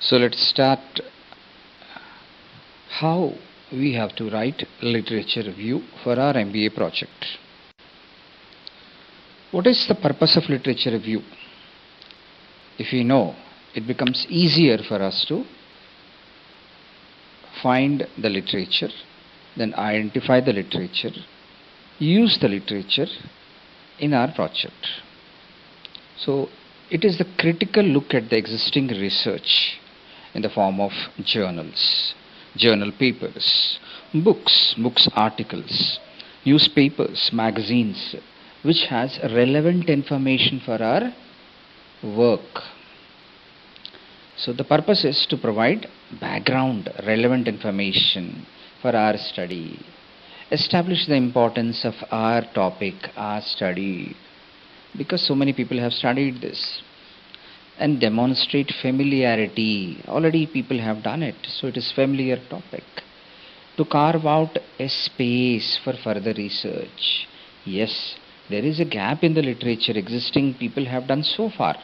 So let's start how we have to write literature review for our MBA project. What is the purpose of literature review? If we know, it becomes easier for us to find the literature, then identify the literature, use the literature in our project. So it is the critical look at the existing research in the form of journals, journal papers, books articles, newspapers, magazines, which has relevant information for our work. So the purpose is to provide background relevant information for our study, establish the importance of our topic, our study, because so many people have studied this, and demonstrate familiarity. Already people have done it, so it is familiar topic. To carve out a space for further research. Yes, there is a gap in the literature existing, people have done so far.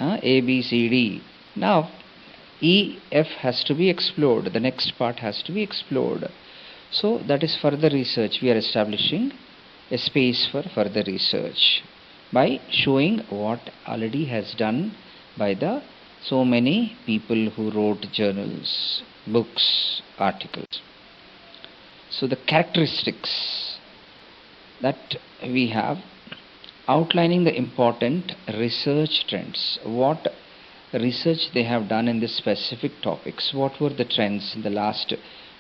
A, B, C, D. Now, E, F has to be explored. The next part has to be explored. So that is further research. We are establishing a space for further research by showing what already has done by the so many people who wrote journals, books, articles. So the characteristics that we have, outlining the important research trends, what research they have done in this specific topics, what were the trends in the last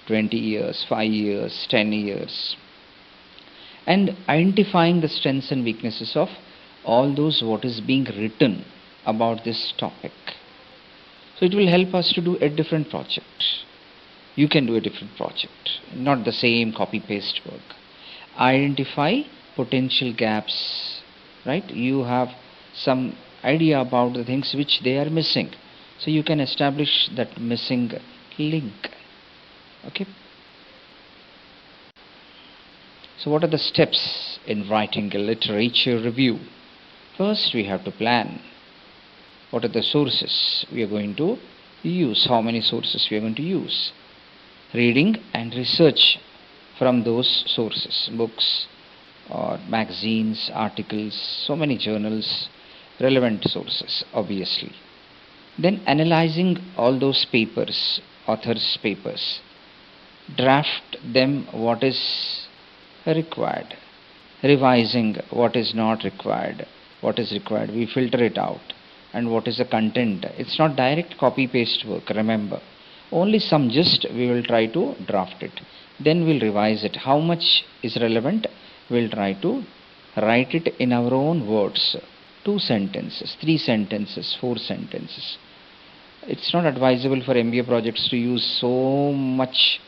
20 years, 5 years, 10 years, and identifying the strengths and weaknesses of all those what is being written about this topic. So it will help us to do a different project. You can do a different project, not the same copy paste work. Identify potential gaps, right? You have some idea about the things which they are missing, so you can establish that missing link. Okay, so what are the steps in writing a literature review? First, we have to plan. What are the sources we are going to use? How many sources we are going to use? Reading and research from those sources, books or magazines, articles, so many journals, relevant sources, obviously. Then analyzing all those papers, authors' papers, draft them what is required, revising what is not required, what is required, we filter it out, and what is the content. It's not direct copy paste work, remember. Only some gist we will try to draft it. Then we'll revise it. How much is relevant? We'll try to write it in our own words. 2 sentences, 3 sentences, 4 sentences. It's not advisable for MBA projects to use so much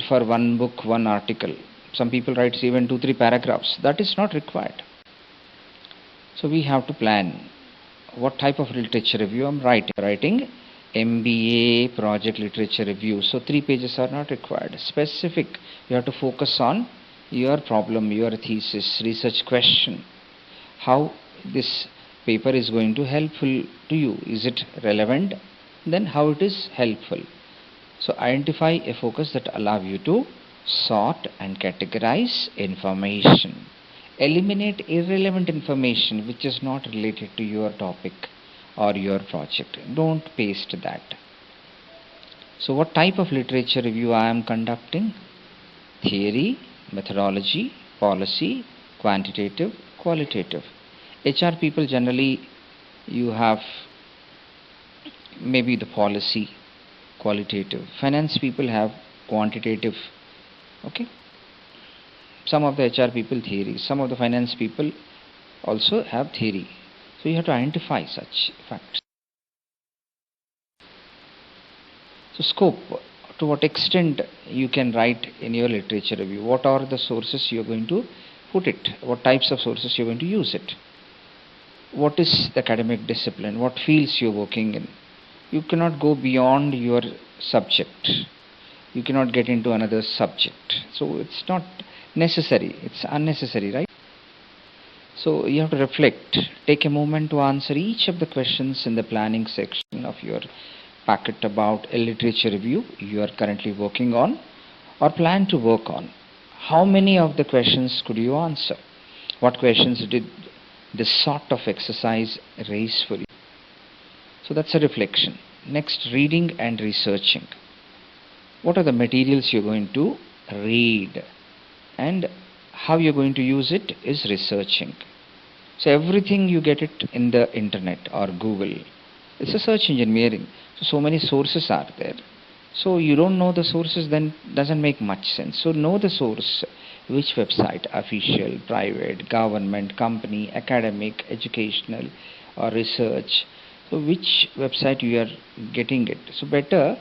for one book, one article. Some people write even 2-3 paragraphs. That is not required. So we have to plan what type of literature review I'm writing. MBA project literature review. So 3 pages are not required. Specific. You have to focus on your problem, your thesis, research question. How this paper is going to helpful to you. Is it relevant? Then how it is helpful. So identify a focus that allow you to sort and categorize information. Eliminate irrelevant information which is not related to your topic or your project. Don't paste that. So what type of literature review I am conducting? Theory, methodology, policy, quantitative, qualitative. HR people generally, you have maybe the policy, qualitative. Finance people have quantitative. Okay, some of the HR people theory, some of the finance people also have theory. So you have to identify such facts. So scope, to what extent you can write in your literature review, what are the sources you are going to put it, what types of sources you are going to use it, what is the academic discipline, what fields you are working in. You cannot go beyond your subject, you cannot get into another subject, so it's not necessary, it's unnecessary, right? So you have to reflect. Take a moment to answer each of the questions in the planning section of your packet about a literature review you are currently working on or plan to work on. How many of the questions could you answer? What questions did this sort of exercise raise for you? So that's a reflection. Next, reading and researching. What are the materials you're going to read, and how you're going to use it is researching. So everything you get it in the internet or Google. It's a search engineering. So many sources are there. So you don't know the sources, then doesn't make much sense. So know the source, which website, official, private, government, company, academic, educational, or research. So which website you are getting it. So better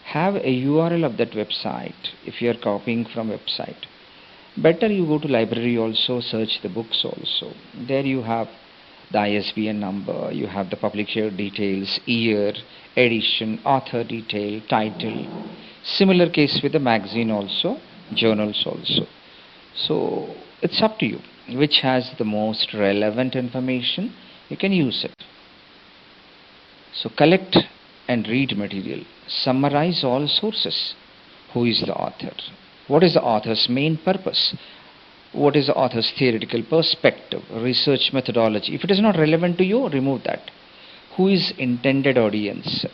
have a URL of that website if you are copying from website. Better you go to library also, search the books also. There you have the ISBN number, you have the publisher details, year, edition, author detail, title. Similar case with the magazine also, journals also. So it's up to you which has the most relevant information, you can use it. So collect and read material. Summarize all sources. Who is the author? What is the author's main purpose? What is the author's theoretical perspective, research methodology? If it is not relevant to you, remove that. Who is intended audience?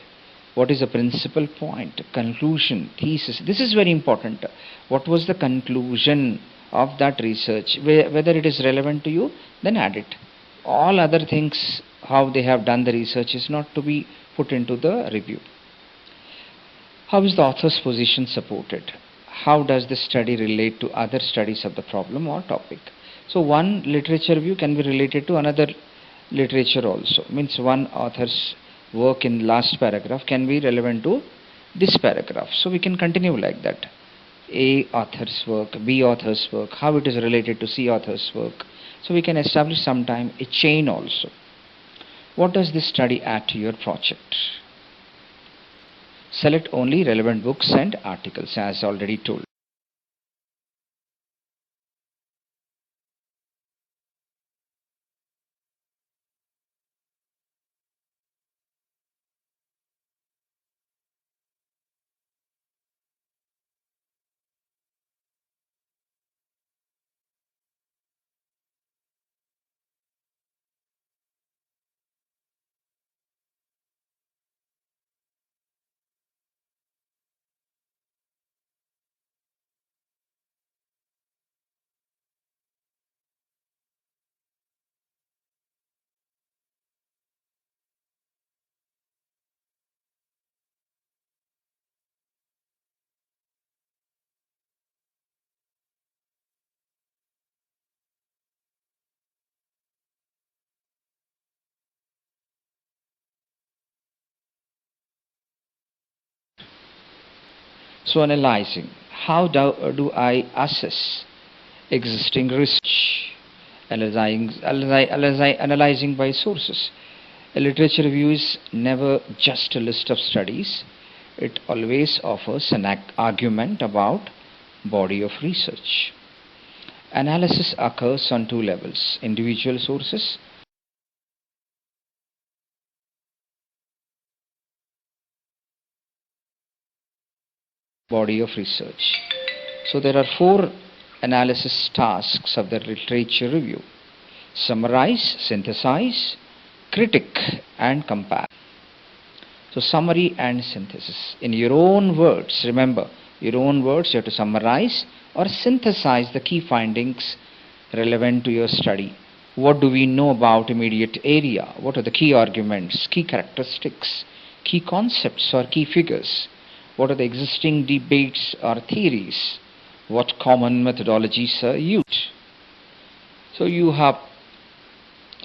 What is the principal point, conclusion, thesis? This is very important. What was the conclusion of that research? Whether it is relevant to you, then add it. All other things, how they have done the research, is not to be put into the review. How is the author's position supported? How does the study relate to other studies of the problem or topic? So one literature review can be related to another literature also. Means one author's work in last paragraph can be relevant to this paragraph. So we can continue like that. A author's work, B author's work, how it is related to C author's work. So we can establish sometime a chain also. What does this study add to your project? Select only relevant books and articles, as already told. So analyzing, how do I assess existing research? Analyzing by sources. A literature review is never just a list of studies. It always offers an argument about body of research. Analysis occurs on two levels: individual sources body of research. So there are four analysis tasks of the literature review: summarize, synthesize, critic, and compare. So summary and synthesis. In your own words, remember, your own words, you have to summarize or synthesize the key findings relevant to your study. What do we know about immediate area? What are the key arguments, key characteristics, key concepts or key figures? What are the existing debates or theories? What common methodologies are used? So you have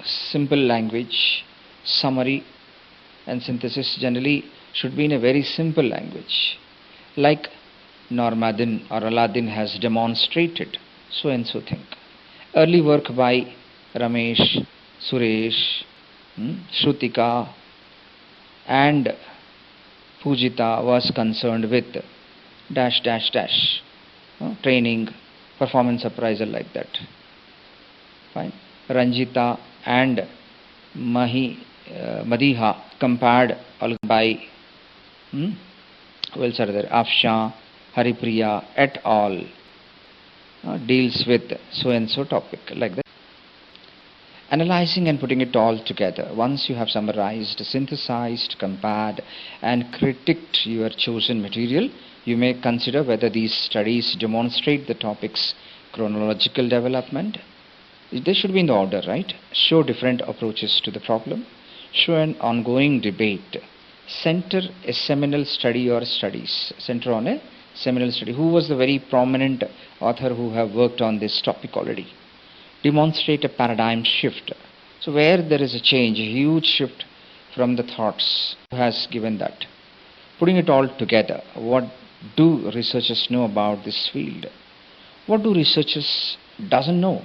simple language, summary and synthesis generally should be in a very simple language. Like Normadin or Aladdin has demonstrated, so and so thing. Early work by Ramesh, Suresh, Shrutika and Pujita was concerned with dash dash dash training, performance appraisal, like that. Fine. Ranjita and Madiha compared by who else are there? Afsha, Haripriya et al. Deals with so and so topic, like that. Analyzing and putting it all together. Once you have summarized, synthesized, compared, and critiqued your chosen material, you may consider whether these studies demonstrate the topic's chronological development. They should be in the order, right? Show different approaches to the problem, show an ongoing debate, center a seminal study or studies, center on a seminal study. Who was the very prominent author who have worked on this topic already? Demonstrate a paradigm shift. So where there is a change, a huge shift from the thoughts, who has given that? Putting it all together, what do researchers know about this field? What do researchers doesn't know?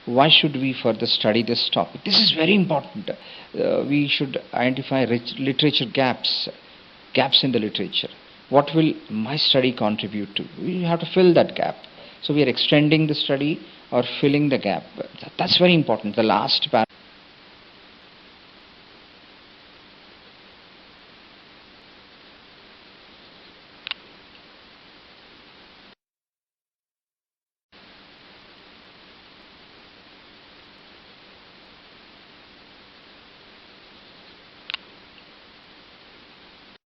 Why should we further study this topic? This is very important. We should identify literature gaps in the literature. What will my study contribute to? We have to fill that gap. So we are extending the study or filling the gap. That's very important. The last paragraph